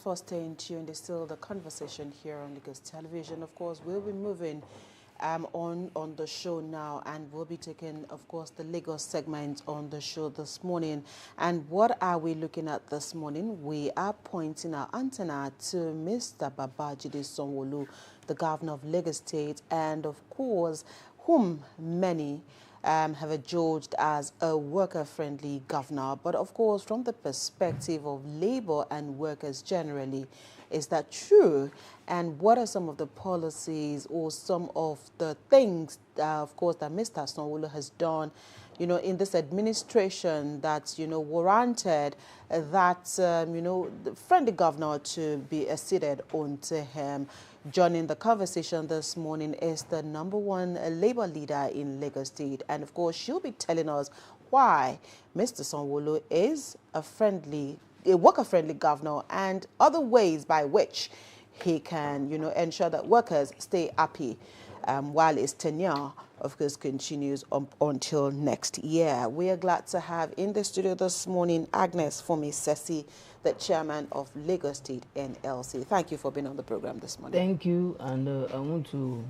for staying tuned. It's still the conversation here on Lagos Television. Of course, we'll be moving on the show now, and we'll be taking, of course, the Lagos segment on the show this morning. And what are we looking at this morning? We are pointing our antenna to Mr. Babajide Sanwo-Olu, the governor of Lagos State, and of course, whom many have adjudged as a worker-friendly governor. But of course, from the perspective of labor and workers generally, is that true? And what are some of the policies or some of the things, of course, that Mr. Sanwo-Olu has done, in this administration that, warranted that, the friendly governor to be acceded onto him? Joining the conversation this morning is the #1 labor leader in Lagos State. And of course, she'll be telling us why Mr. Sanwo-Olu is a worker-friendly governor and other ways by which he can, ensure that workers stay happy while his tenure, of course, continues until next year. We are glad to have in the studio this morning Agnes Funmi Sessi, the chairman of Lagos State NLC. Thank you for being on the program this morning. Thank you, and I want to,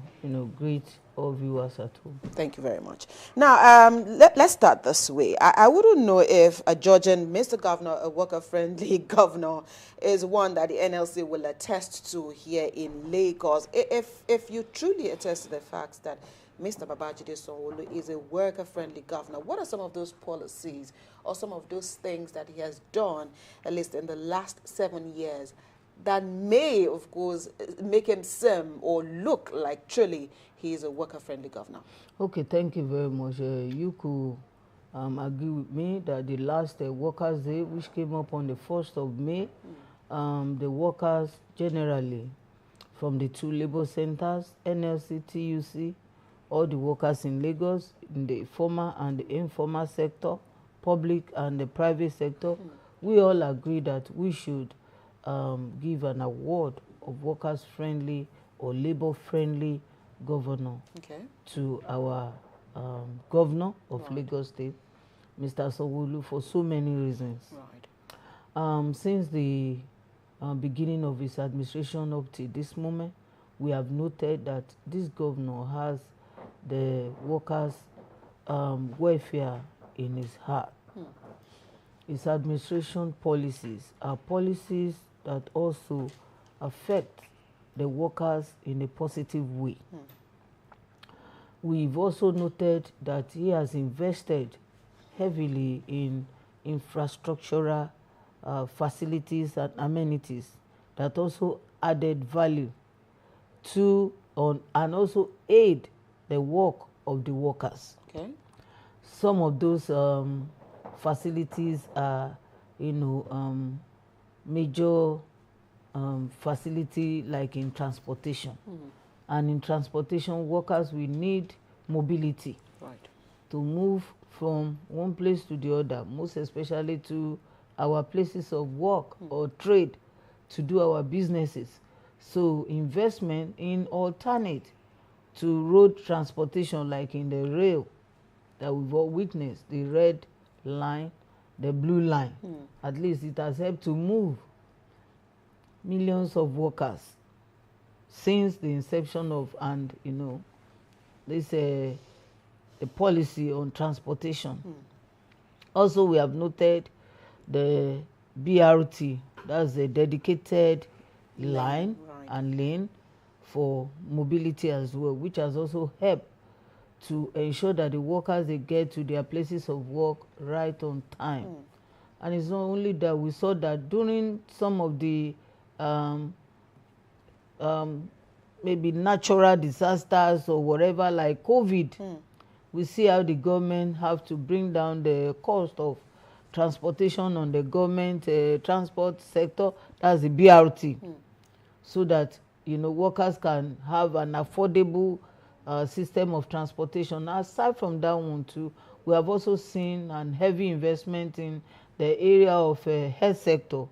greet all viewers at home. Thank you very much. Now, let's start this way. I wouldn't know if judging Mr. Governor, a worker-friendly governor, is one that the NLC will attest to here in Lagos. If you truly attest to the facts that Mr. Babajide Sanwo-Olu is a worker-friendly governor, what are some of those policies or some of those things that he has done, at least in the last 7 years, that may, of course, make him seem or look like truly he is a worker-friendly governor? Okay, thank you very much. You could agree with me that the last Workers' Day, which came up on the 1st of May, the workers generally from the 2 labor centers, NLC, TUC, all the workers in Lagos, in the formal and the informal sector, public and the private sector, we all agree that we should give an award of workers-friendly or labor-friendly governor to our governor of Lagos State, Mr. Sanwo-Olu, for so many reasons. Since the beginning of his administration up to this moment, we have noted that this governor has the workers' welfare in his heart. His administration policies are policies that also affect the workers in a positive way. We've also noted that he has invested heavily in infrastructural facilities and amenities that also added value to and also aid the work of the workers. Some of those facilities are, major facility like in transportation. And in transportation, workers will need mobility to move from one place to the other, most especially to our places of work or trade, to do our businesses. So investment in alternate to road transportation, like in the rail that we've all witnessed, the red line, the blue line, at least it has helped to move millions of workers since the inception of, and this the policy on transportation. Also, we have noted the BRT, that's a dedicated line and lane for mobility as well, which has also helped to ensure that the workers, they get to their places of work right on time. And it's not only that, we saw that during some of the maybe natural disasters or whatever, like COVID, we see how the government have to bring down the cost of transportation on the government transport sector, that's the BRT, so that workers can have an affordable system of transportation. Aside from that one too, we have also seen an heavy investment in the area of health sector,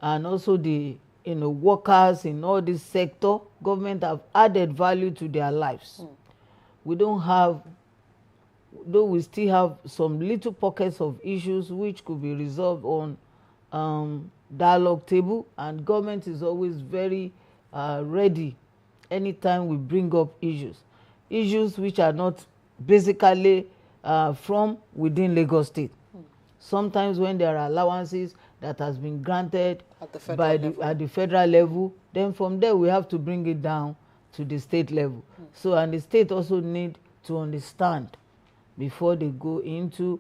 and also the workers in all this sector. Government have added value to their lives. We don't have, though we still have some little pockets of issues which could be resolved on dialogue table, and government is always very ready anytime we bring up issues which are not basically from within Lagos State. Sometimes when there are allowances that has been granted at the federal level, then from there we have to bring it down to the state level. So, and the state also need to understand before they go into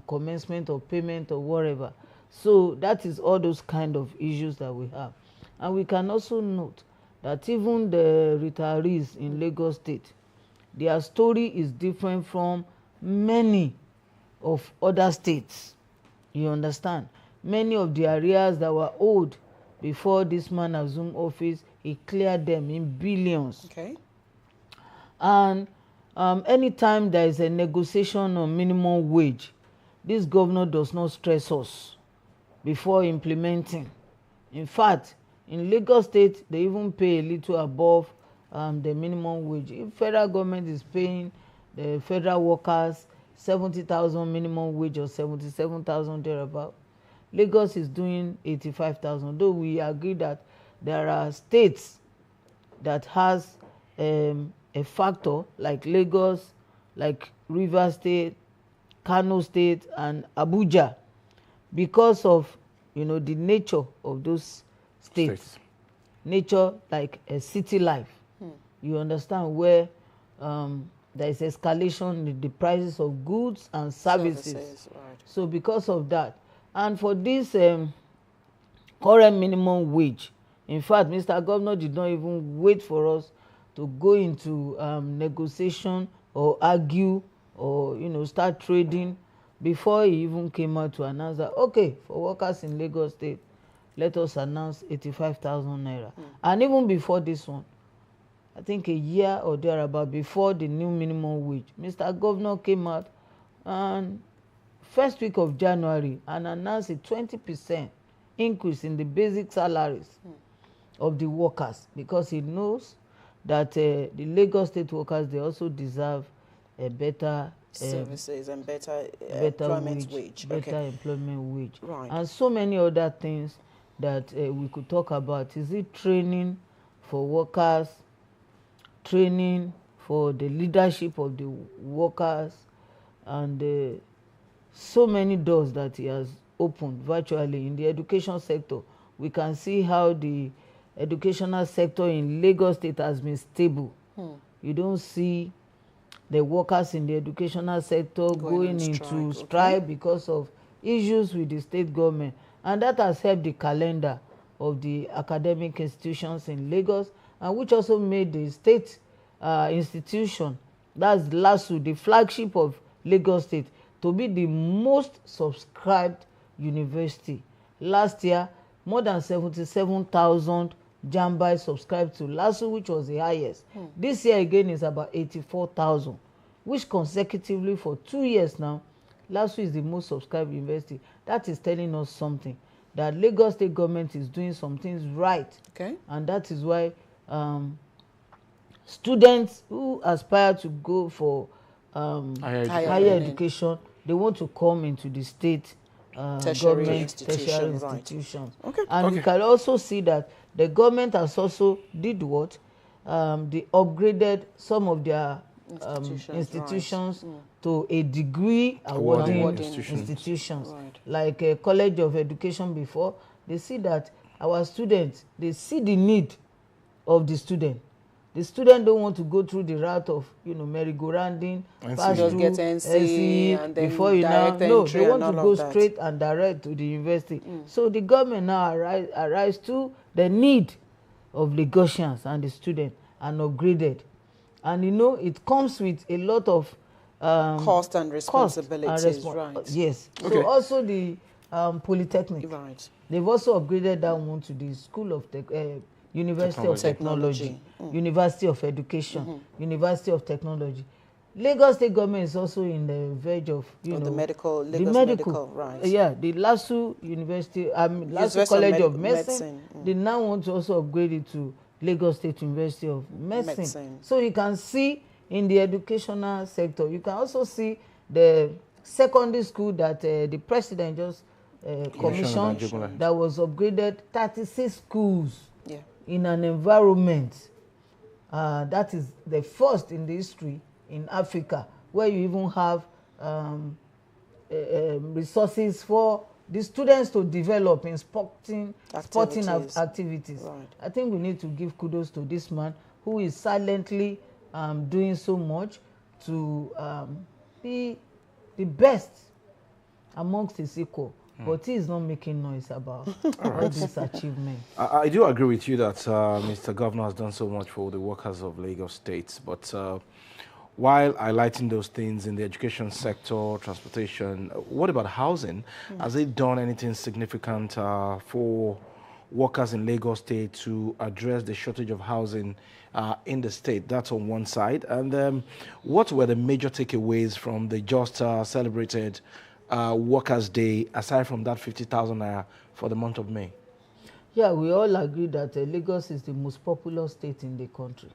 commencement of payment or whatever. So that is all those kind of issues that we have. And we can also note that even the retirees in Lagos State, their story is different from many of other states. You understand? Many of the areas that were owed before this man assumed office, he cleared them in billions. Okay. And anytime there is a negotiation on minimum wage, this governor does not stress us before implementing. In fact, in Lagos State, they even pay a little above the minimum wage. If federal government is paying the federal workers 70,000 minimum wage or 77,000 thereabout, Lagos is doing 85,000. Though we agree that there are states that has a factor like Lagos, like Rivers State, Kano State, and Abuja, because of the nature of those states. Nature like a city life. You understand, where there is escalation in the prices of goods and services. Right. So because of that, and for this current minimum wage, in fact, Mr. Governor did not even wait for us to go into negotiation or argue or start trading before he even came out to announce that, okay, for workers in Lagos State, let us announce 85,000 naira. And even before this one, I think a year or thereabout before the new minimum wage, Mr. Governor came out and first week of January and announced a 20% increase in the basic salaries of the workers, because he knows that the Lagos State workers, they also deserve a better services and better employment wage. Better employment wage. Right. And so many other things that we could talk about. Is it training for workers, training for the leadership of the workers, and so many doors that he has opened virtually in the education sector. We can see how the educational sector in Lagos State has been stable. You don't see the workers in the educational sector going into strike because of issues with the state government. And that has helped the calendar of the academic institutions in Lagos, and which also made the state institution, that's LASU, the flagship of Lagos State, to be the most subscribed university. Last year, more than 77,000 Jambai subscribed to LASU, which was the highest. This year again is about 84,000, which consecutively for 2 years now, LASU is the most subscribed university. That is telling us something, that Lagos State government is doing some things right. Okay. And that is why students who aspire to go for higher education, they want to come into the state tertiary government institution, tertiary institutions. Okay. And we can also see that the government has also did what? They upgraded some of their institutions to a degree awarding institutions. Right. Like a College of Education before, they see that our students, they see the need of the student. The student don't want to go through the route of, merry-go-rounding, pass through get NC and then before you now. No, they want to go straight and direct to the university. So the government now arise to the need of Lagosians and the student and upgraded. And it comes with a lot of cost and responsibilities. Right. Yes. Okay. So also the Polytechnic. Right. They've also upgraded that one to the School of University of Technology, University of Education, University of Technology. Lagos State government is also in the verge of, the medical, right? Yeah, the LASU University, LASU College of Medicine. They now want to also upgrade it to Lagos State University of Medicine. So you can see in the educational sector, you can also see the secondary school that the president just commission that was upgraded 36 schools in an environment that is the first in the history in Africa, where you even have resources for the students to develop in sporting activities. Right. I think we need to give kudos to this man who is silently doing so much to be the best amongst his equal. But he is not making noise about all this achievement. I do agree with you that Mr. Governor has done so much for the workers of Lagos State. But while highlighting those things in the education sector, transportation, what about housing? Has it done anything significant for workers in Lagos State to address the shortage of housing in the state? That's on one side. And what were the major takeaways from the just celebrated Workers' Day, aside from that 50,000 naira for the month of May? Yeah, we all agree that Lagos is the most populous state in the country.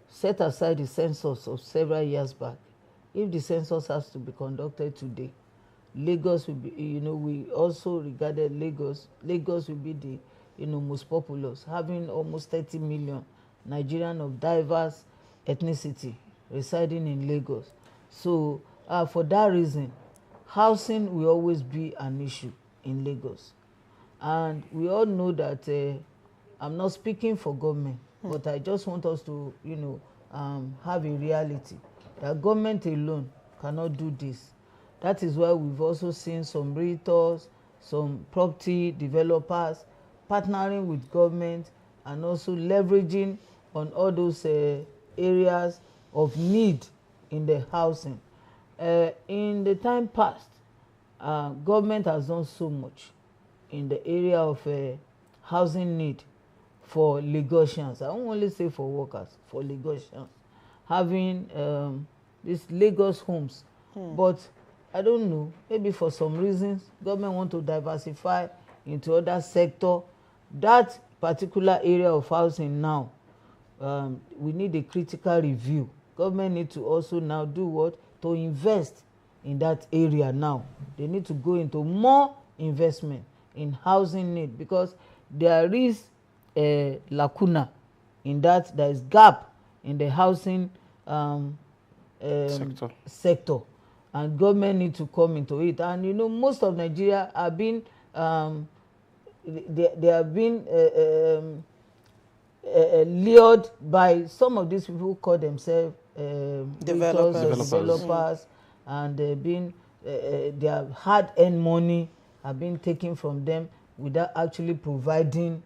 Set aside the census of several years back, if the census has to be conducted today, Lagos will be, we also regarded Lagos will be the, most populous, having almost 30 million Nigerians of diverse ethnicity residing in Lagos. So for that reason, housing will always be an issue in Lagos. And we all know that I'm not speaking for government, but I just want us to, have a reality that government alone cannot do this. That is why we've also seen some realtors, some property developers partnering with government and also leveraging on all those areas of need in the housing. In the time past, government has done so much in the area of housing need for Lagosians. I won't only say for workers, for Lagosians, having these Lagos homes. But I don't know, maybe for some reasons, government want to diversify into other sector. That particular area of housing now, we need a critical review. Government need to also now do what? To invest in that area now. They need to go into more investment in housing need, because there is a lacuna in that, there is gap in the housing sector, and government need to come into it. And most of Nigeria have been they have been lured by some of these people who call themselves developers, and their hard-earned money have been taken from them without actually providing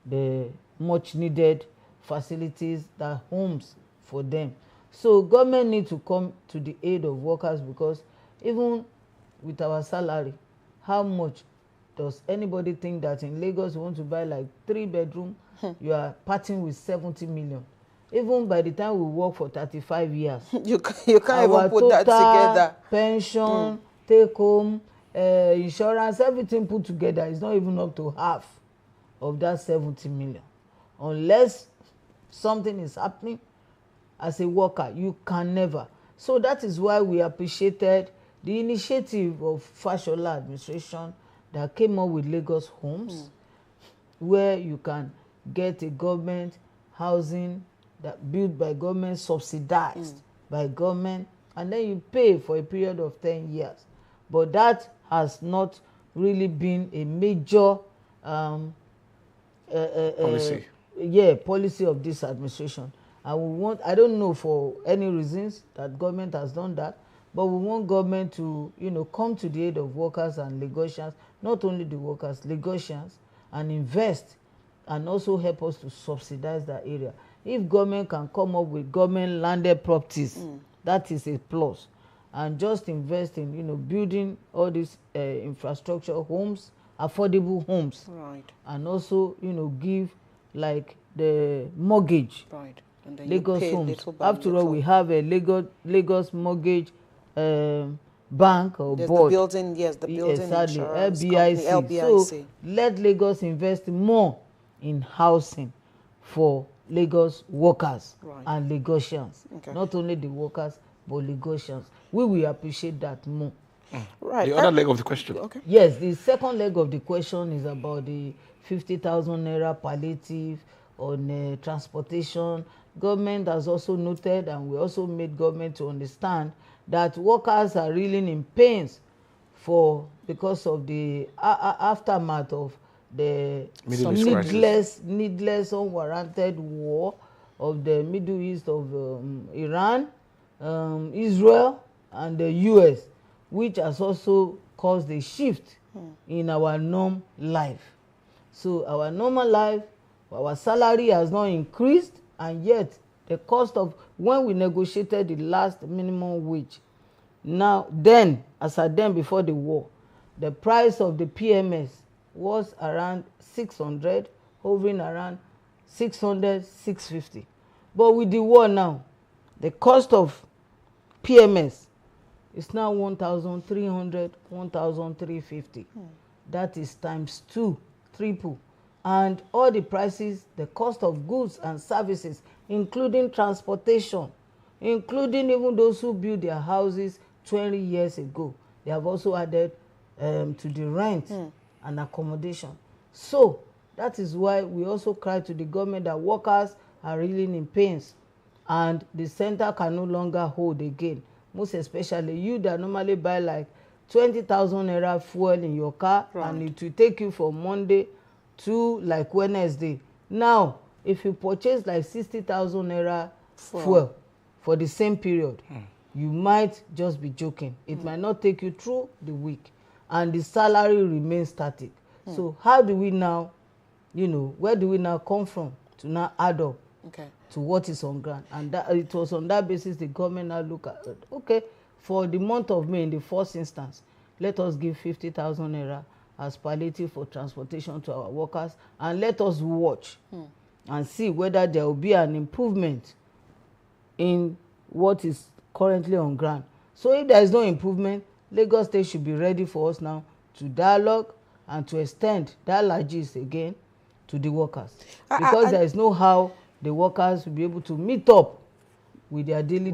the much-needed facilities, the homes for them. So government needs to come to the aid of workers, because even with our salary, how much does anybody think that in Lagos you want to buy like 3-bedroom, you are parting with 70 million? Even by the time we work for 35 years, you can't even put that together. Pension, take home, insurance, everything put together is not even up to half of that 70 million. Unless something is happening as a worker, you can never. So that is why we appreciated the initiative of Fashola administration that came up with Lagos Homes, where you can get a government housing that built by government, subsidized by government, and then you pay for a period of 10 years. But that has not really been a major policy. Policy of this administration. And we want, I don't know for any reasons that government has done that, but we want government to, come to the aid of workers and Lagosians, not only the workers, Lagosians, and invest and also help us to subsidize that area. If government can come up with government landed properties, that is a plus. And just invest in, building all these infrastructure homes, affordable homes. Right. And also, give like the mortgage. Right. And then Lagos you pay Homes. little by After all, little. we have a Lagos mortgage bank or There's board. The building, yes, the building Exactly. insurance LBIC. company, LBIC. So let Lagos invest more in housing for Lagos workers and Lagosians. Okay. Not only the workers, but Lagosians. We will appreciate that more Right. The other leg of the question. Okay. Yes, the second leg of the question is about the 50,000 naira palliative on transportation. Government has also noted, and we also made government to understand that workers are reeling in pains because of the aftermath of the Middle East crisis. needless, unwarranted war of the Middle East of Iran, Israel, and the US, which has also caused a shift in our norm life. So our normal life, our salary has not increased, and yet the cost of, when we negotiated the last minimum wage, now then, as at then before the war, the price of the PMS was around 600, hovering around 600, 650. But with the war now, the cost of PMS is now 1,300, 1,350. That is times 2, triple. And all the prices, the cost of goods and services, including transportation, including even those who built their houses 20 years ago, they have also added to the rent and accommodation. So that is why we also cry to the government that workers are reeling in pains, and the center can no longer hold again. Most especially you that normally buy like 20,000 naira fuel in your car, and it will take you from Monday to like Wednesday. Now, if you purchase like 60,000 naira fuel for the same period, you might just be joking. It might not take you through the week, and the salary remains static. So how do we now, where do we now come from to now add up to what is on ground? And that, it was on that basis the government now look at, okay, for the month of May, in the first instance, let us give 50,000 naira as palliative for transportation to our workers, and let us watch and see whether there will be an improvement in what is currently on ground. So if there is no improvement, Lagos State should be ready for us now to dialogue and to extend that largesse again to the workers, because there is no how the workers will be able to meet up with their daily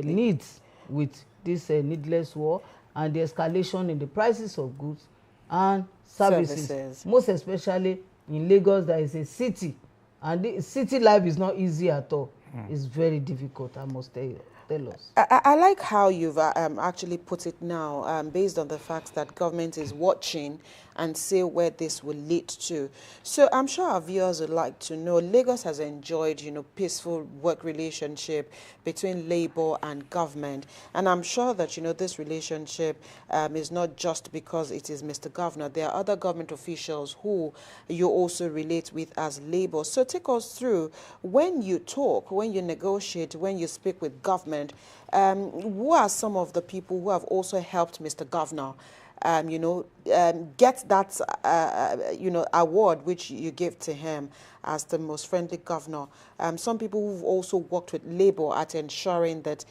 needs with this needless war and the escalation in the prices of goods and services. Most especially in Lagos, that is a city, and the city life is not easy at all. It's very difficult, I must tell you. Tell us. I like how you've actually put it now, based on the fact that government is watching and see where this will lead to. So I'm sure our viewers would like to know, Lagos has enjoyed, peaceful work relationship between labor and government. And I'm sure that, this relationship is not just because it is Mr. Governor. There are other government officials who you also relate with as labor. So take us through, when you talk, when you negotiate, when you speak with government, who are some of the people who have also helped Mr. Governor get that, award which you give to him as the most friendly governor? Some people who've also worked with labor at ensuring that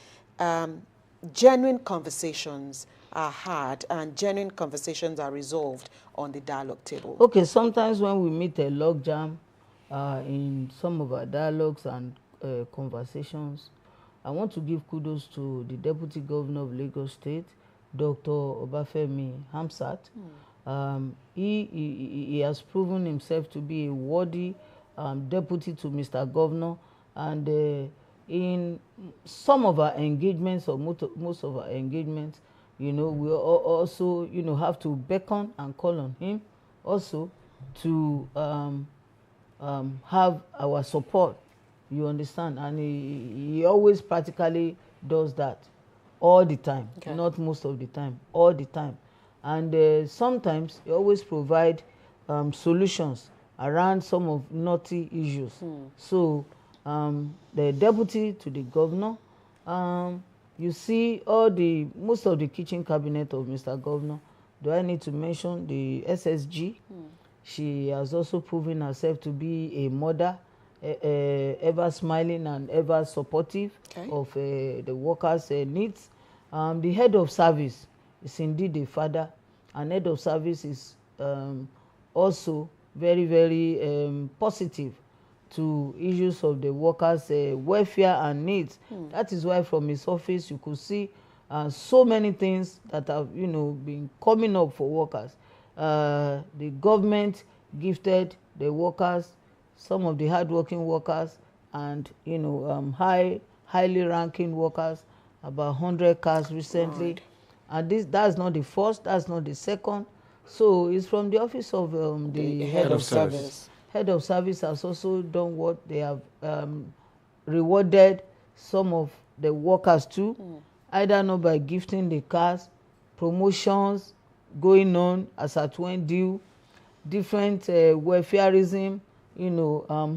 genuine conversations are had and genuine conversations are resolved on the dialogue table. Okay, sometimes when we meet a logjam in some of our dialogues and conversations, I want to give kudos to the Deputy Governor of Lagos State, Dr. Obafemi Hamzat. He has proven himself to be a worthy deputy to Mr. Governor, and in some of our engagements, or most of our engagements, we also have to beckon and call on him also to have our support. You understand? And he always practically does that all the time, not most of the time, all the time. And sometimes he always provide solutions around some of knotty issues. So the deputy to the governor, you see most of the kitchen cabinet of Mr. Governor. Do I need to mention the SSG? She has also proven herself to be a mother, ever smiling and ever supportive of the workers' needs. The head of service is indeed a father, and head of service is also very, very positive to issues of the workers' welfare and needs. That is why from his office you could see so many things that have, been coming up for workers. The government gifted the workers, some of the hardworking workers, and highly ranking workers, about 100 cars recently. Right. And that's not the first, that's not the second. So it's from the office of the head of service. Head of service has also done what they have rewarded some of the workers too, either not by gifting the cars, promotions going on as at when due, different welfareism,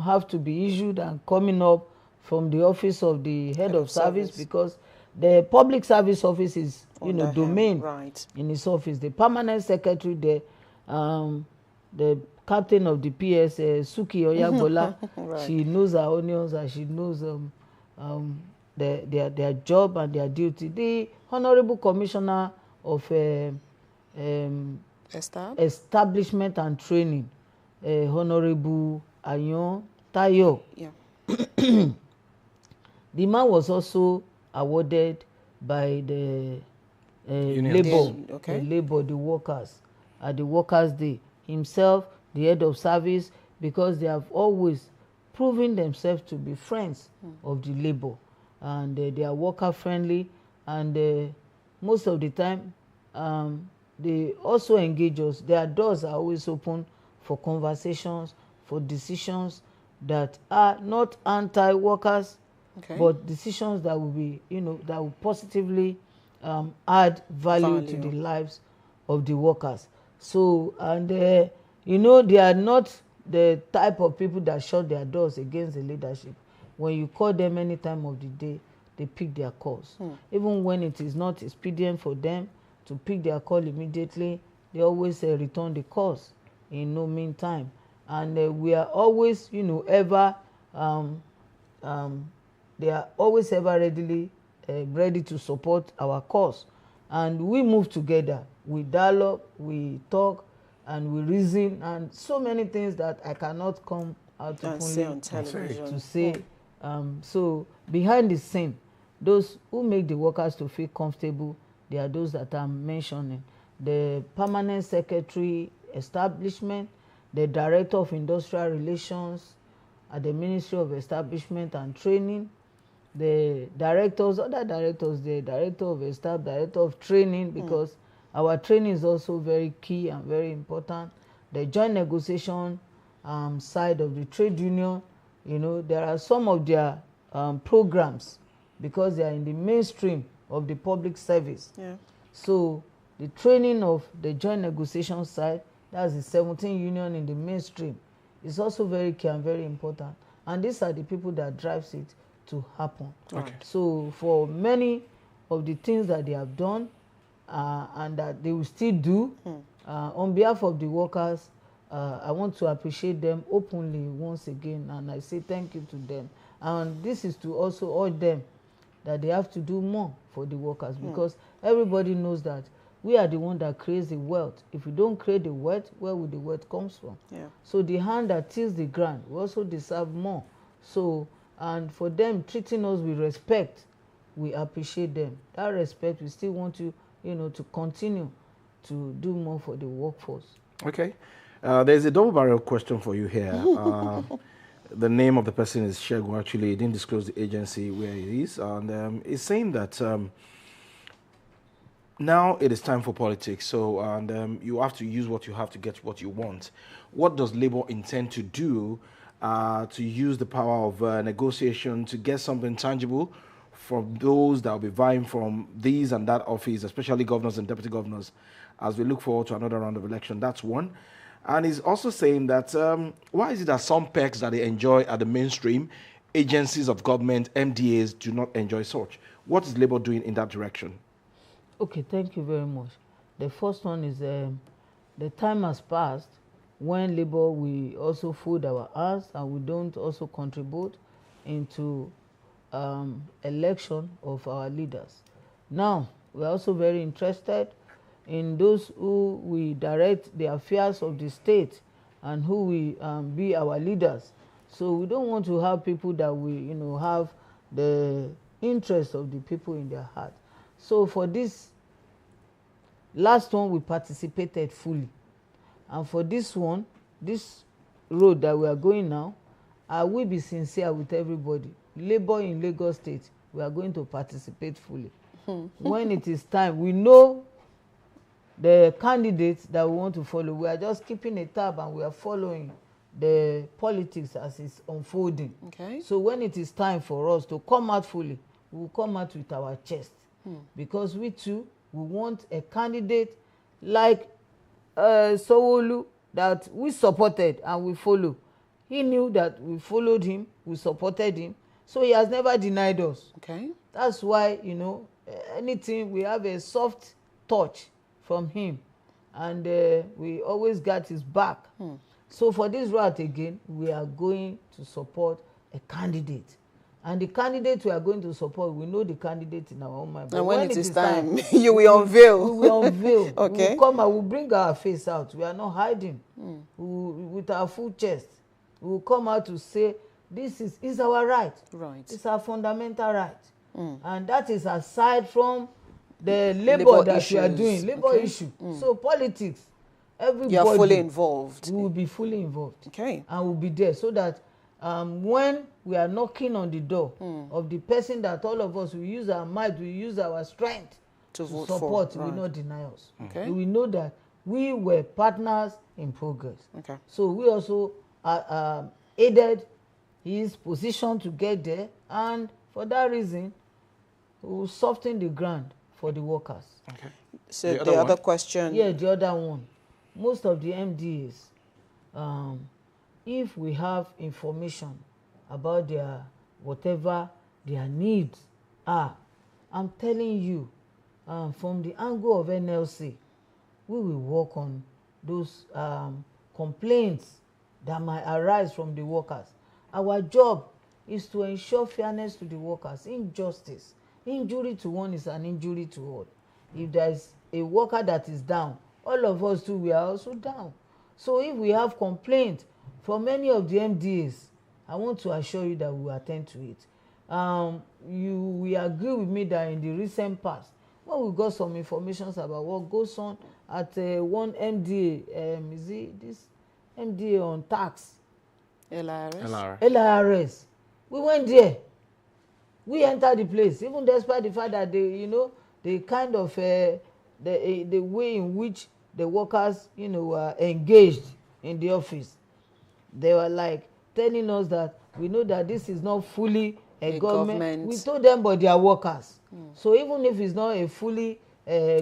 have to be issued and coming up from the office of the head of service, because the public service office is, domain right. in his office. The permanent secretary, the captain of the PS, Suki Oyagbola, Right. she knows her onions and she knows their job and their duty. The Honorable Commissioner of Establishment and Training, Honorable Ayon Tayo. Yeah. The man was also awarded by the labor, the workers, at the Workers' Day. Himself, the head of service, because they have always proven themselves to be friends of the labor, and they are worker friendly, and most of the time they also engage us. Their doors are always open for conversations, for decisions that are not anti-workers, but decisions that will be, that will positively add value to the lives of the workers. So, and they are not the type of people that shut their doors against the leadership. When you call them any time of the day, they pick their calls. Even when it is not expedient for them to pick their call immediately, they always return the calls in no meantime. And we are always, ever, they are always ever ready to support our cause. And we move together. We dialogue, we talk, and we reason, and so many things that I cannot come out openly on television to say. So behind the scene, those who make the workers to feel comfortable, they are those that I'm mentioning. The permanent secretary establishment, the director of industrial relations at the Ministry of Establishment and Training, the directors, other directors, the director of staff, director of training, because our training is also very key and very important. The joint negotiation side of the trade union, there are some of their programs, because they are in the mainstream of the public service. Yeah. So the training of the joint negotiation side, that's the 17 union in the mainstream, is also very key and very important. And these are the people that drives it to happen. So for many of the things that they have done and that they will still do, on behalf of the workers, I want to appreciate them openly once again, and I say thank you to them. And this is to also urge them that they have to do more for the workers, because everybody knows that we are the one that creates the wealth. If we don't create the wealth, where will the wealth come from? Yeah. So the hand that tills the ground will also deserve more. So, and for them treating us with respect, we appreciate them. That respect, we still want to, to continue to do more for the workforce. Okay. There's a double-barrel question for you here. The name of the person is Shegu. Actually, he didn't disclose the agency where he is. And he's saying that now it is time for politics. So, and you have to use what you have to get what you want. What does Labour intend to do to use the power of negotiation to get something tangible from those that will be vying from these and that office, especially governors and deputy governors, as we look forward to another round of election? That's one. And he's also saying that why is it that some perks that they enjoy at the mainstream, agencies of government, MDAs, do not enjoy such? What is Labour doing in that direction? Okay, thank you very much. The first one is the time has passed when Labour we also fold our hands and we don't also contribute into election of our leaders. Now, we're also very interested in those who we direct the affairs of the state and who will be our leaders. So we don't want to have people that we, have the interest of the people in their heart. So for this last one, we participated fully. And for this one, this road that we are going now, I will be sincere with everybody. Labour in Lagos State, we are going to participate fully. When it is time, we know the candidates that we want to follow. We are just keeping a tab and we are following the politics as it's unfolding. Okay. So when it is time for us to come out fully, we will come out with our chest. Because we too, we want a candidate like Sanwo-Olu that we supported and we follow. He knew that we followed him, we supported him, so he has never denied us. Okay. That's why, you know, anything, we have a soft touch from him, and we always got his back. So for this route again, we are going to support a candidate. And the candidate we are going to support, we know the candidate in our own mind. But and when it is time, you will unveil. We will unveil. Okay. We will come and we will bring our face out. We are not hiding. With our full chest, we will come out to say, this is our right. Right. It's our fundamental right. And that is aside from the labor that we are doing, labor issue. So politics, everybody. You are fully involved. We will be fully involved. Okay. And we'll be there so that when we are knocking on the door of the person that all of us will use our might, we use our strength to vote support, for. will not deny us. Okay. We know that we were partners in progress. Okay. So we also aided his position to get there, and for that reason, we will soften the ground for the workers. Okay. So the other question. Yeah, the other one. Most of the MDAs, if we have information about their whatever their needs are, I'm telling you, from the angle of NLC, we will work on those complaints that might arise from the workers. Our job is to ensure fairness to the workers, injustice. Injury to one is an injury to all. If there is a worker that is down, all of us too, we are also down. So if we have complaints from many of the MDAs, I want to assure you that we will attend to it. We agree with me that in the recent past, when we got some information about what goes on at one MDA, is it this MDA on tax? LIRS. We went there. We entered the place, even despite the fact that the kind of the way in which the workers, were engaged in the office. They were like telling us that we know that this is not fully a government. We told them, but they are workers. So even if it's not a fully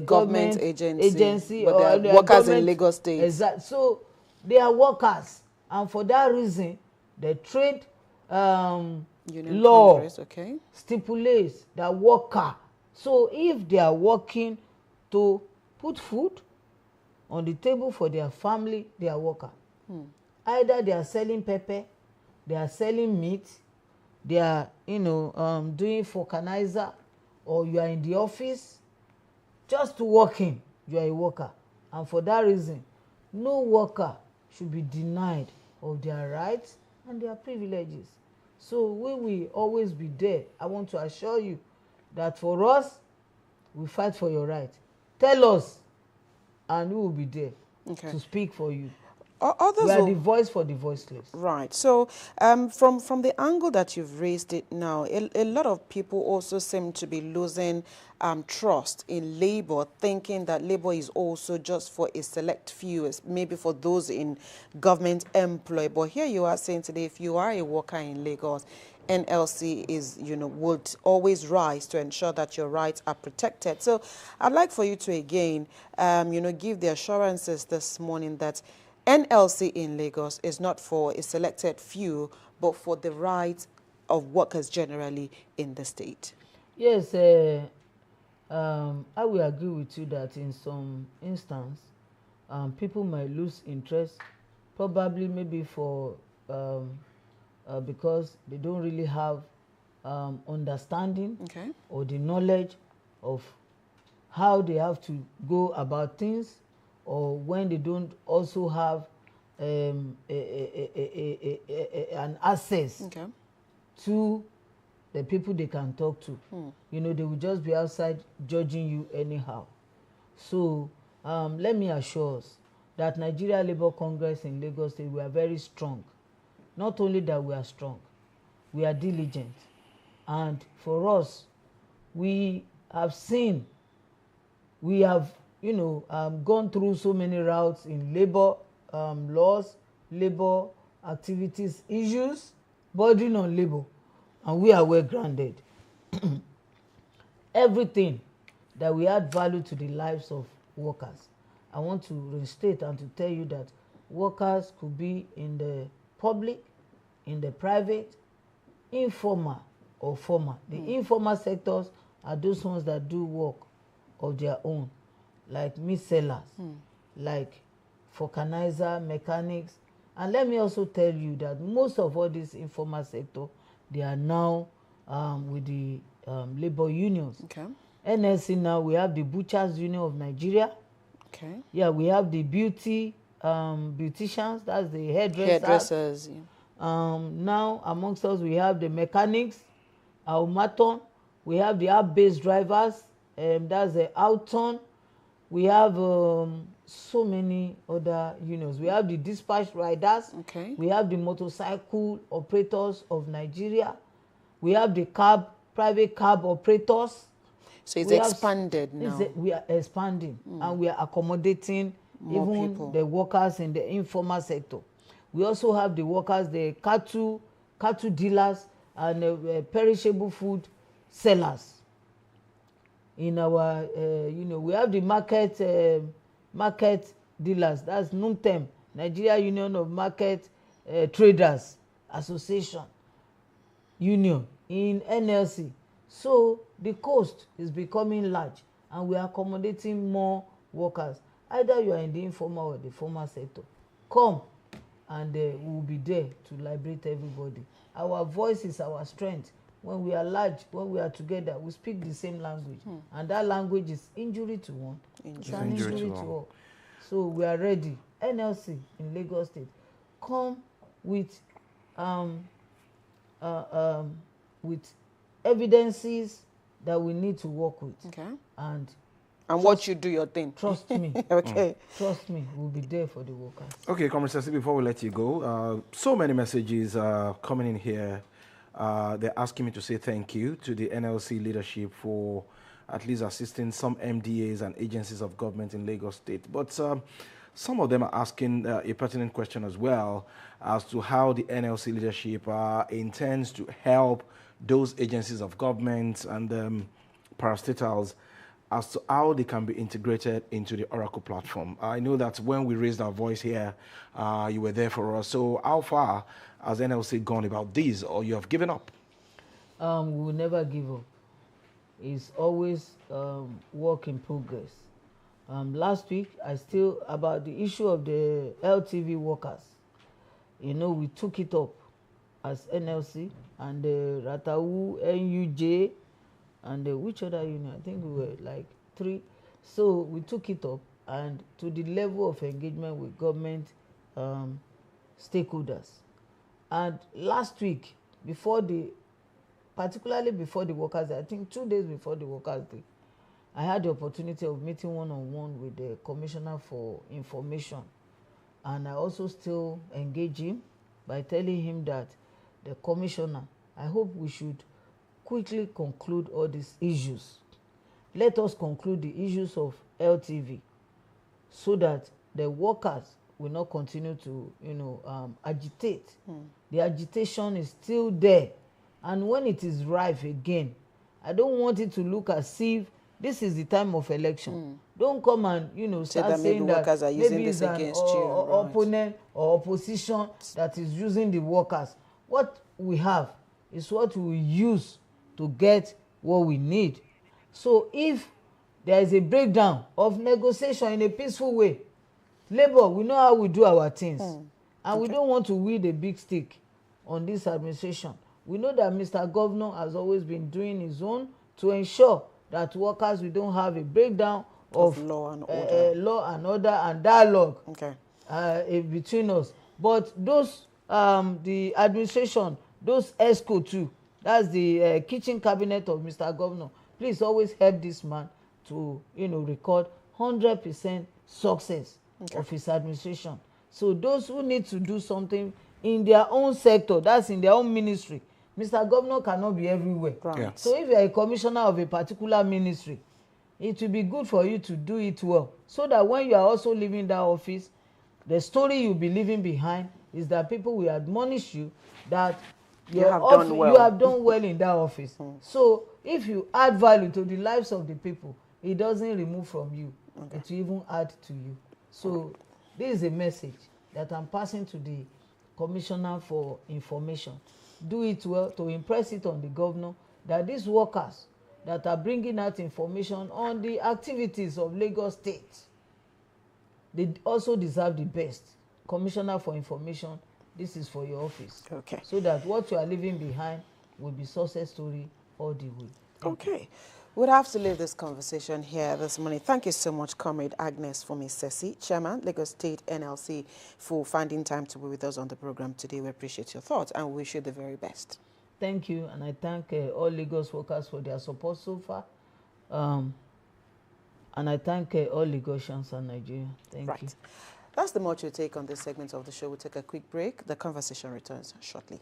government agency but they are workers in Lagos State. Exactly. So they are workers, and for that reason, the trade law stipulates that worker. So if they are working to put food on the table for their family, they are worker. Either they are selling pepper, they are selling meat, they are doing vulcanizer, or you are in the office just to work in, you are a worker. And for that reason, no worker should be denied of their rights and their privileges. So we will always be there. I want to assure you that for us, we fight for your right. Tell us, and we will be there to speak for you. We are the voice for the voiceless. Right. So from the angle that you've raised it now, a lot of people also seem to be losing trust in labor, thinking that labor is also just for a select few, maybe for those in government employ. But here you are saying today, if you are a worker in Lagos, NLC is, would always rise to ensure that your rights are protected. So I'd like for you to again, give the assurances this morning that NLC in Lagos is not for a selected few, but for the rights of workers generally in the state. Yes, I will agree with you that in some instance, people might lose interest, probably maybe for because they don't really have understanding or the knowledge of how they have to go about things, or when they don't also have an access to the people they can talk to. You know, they will just be outside judging you anyhow. So let me assure us that Nigeria Labour Congress in Lagos State, we are very strong. Not only that we are strong, we are diligent. And for us, we have seen, we have, you know, gone through so many routes in labor laws, labor activities, issues, bordering on labor, and we are well grounded. Everything that we add value to the lives of workers. I want to restate and to tell you that workers could be in the public, in the private, informal or formal. The informal sectors are those ones that do work of their own, like meat sellers, like vulcanizer, mechanics. And let me also tell you that most of all this informal sector, they are now with the labor unions. Okay. NLC now, we have the Butchers Union of Nigeria. Okay. Yeah, we have the beauticians, that's the Hairdressers. Yeah. Now, amongst us, we have the mechanics, automaton. We have the app-based drivers, that's the Auton. We have so many other unions. We have the dispatch riders. Okay. We have the motorcycle operators of Nigeria. We have the private cab operators. So it's expanded now. We are expanding and we are accommodating More even people. the workers in the informal sector. We also have the workers, the cattle dealers and perishable food sellers. In our, you know, we have the market dealers. That's NUMTEM, Nigeria Union of Market Traders Association Union in NLC. So the coast is becoming large and we are accommodating more workers. Either you are in the informal or the formal sector. Come and we will be there to liberate everybody. Our voice is our strength. When we are large, when we are together, we speak the same language. And that language is injury to one. It's an injury to all. So we are ready. NLC in Lagos State, come with evidences that we need to work with. Okay. And what you do your thing. Trust me. Okay. Trust me, we'll be there for the workers. Okay, Comrade Sessi, before we let you go, so many messages are coming in here. They're asking me to say thank you to the NLC leadership for at least assisting some MDAs and agencies of government in Lagos State. But some of them are asking a pertinent question as well as to how the NLC leadership intends to help those agencies of government and parastatals as to how they can be integrated into the Oracle platform. I know that when we raised our voice here, you were there for us. So how far has NLC gone about this, or you have given up? We will never give up. It's always work in progress. Last week, about the issue of the LTV workers, you know, we took it up as NLC and the Ratau, NUJ, and which other union? I think we were like 3. So we took it up and to the level of engagement with government stakeholders. And last week, particularly before the Workers' Day, I think 2 days before the Workers' Day, I had the opportunity of meeting one-on-one with the Commissioner for Information. And I also still engage him by telling him that the Commissioner, I hope we should quickly conclude all these issues. Let us conclude the issues of LTV so that the workers will not continue to, you know, agitate. The agitation is still there. And when it is rife again, I don't want it to look as if this is the time of election. Don't come and, you know, start saying that workers are using maybe this it's against an you. opponent or opposition that is using the workers. What we have is what we use to get what we need. So if there is a breakdown of negotiation in a peaceful way, Labour, we know how we do our things. And we don't want to wield a big stick on this administration. We know that Mr. Governor has always been doing his own to ensure that workers, we don't have a breakdown of law and order, and dialogue okay. between us. But those, the administration, those ESCO too, That's the kitchen cabinet of Mr. Governor. Please always help this man to, record 100% success of his administration. So those who need to do something in their own sector, that's in their own ministry, Mr. Governor cannot be everywhere. Right. Yeah. So if you are a commissioner of a particular ministry, it will be good for you to do it well, so that when you are also leaving that office, the story you'll be leaving behind is that people will admonish you that you have done well in that office. So if you add value to the lives of the people, it doesn't remove from you. It will even add to you. So this is a message that I'm passing to the Commissioner for Information. Do it well to impress it on the governor that these workers that are bringing out information on the activities of Lagos State, they also deserve the best. Commissioner for Information, this is for your office. Okay. So that what you are leaving behind will be success story all the way. Okay. We'll have to leave this conversation here this morning. Thank you so much, Comrade Agnes Funmi Sessi, Chairman, Lagos State NLC, for finding time to be with us on the program today. We appreciate your thoughts and we wish you the very best. Thank you, and I thank all Lagos workers for their support so far. And I thank all Lagosians and Nigeria. Thank you. That's the much we take on this segment of the show. We'll take a quick break. The conversation returns shortly.